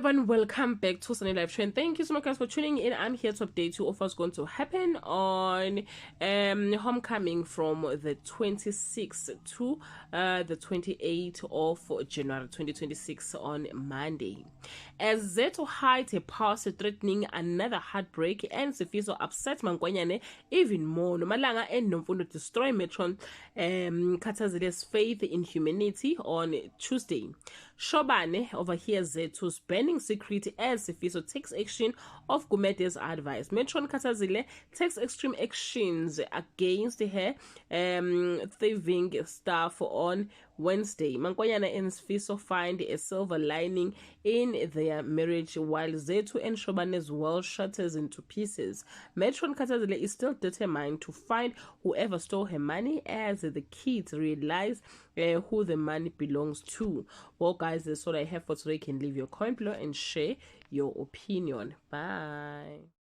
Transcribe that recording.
everyone, welcome back to Sunny Live Trend. Thank you so much guys for tuning in. I'm here to update you of what's going to happen on homecoming from the 26th to the 28th of January 2026 on Monday. As Zethu hides her past threatening another heartbreak and Sifiso upset Mankwanyane even more. Nomalanga and Nomfundo destroy Metron Katazile's faith in humanity on Tuesday. Shobane overhears Zethu's burning secret as Sifiso takes action of Gumede's advice. Metron Katazile takes extreme actions against her thieving staff on Wednesday. Mankwanyana and Sifiso find a silver lining in their marriage while Zethu and Shobane's world shatters into pieces. Metron Katazile is still determined to find whoever stole her money as the kids realize who the money belongs to. Well guys, that's all I have for today. You can leave your comment below and share your opinion. Bye.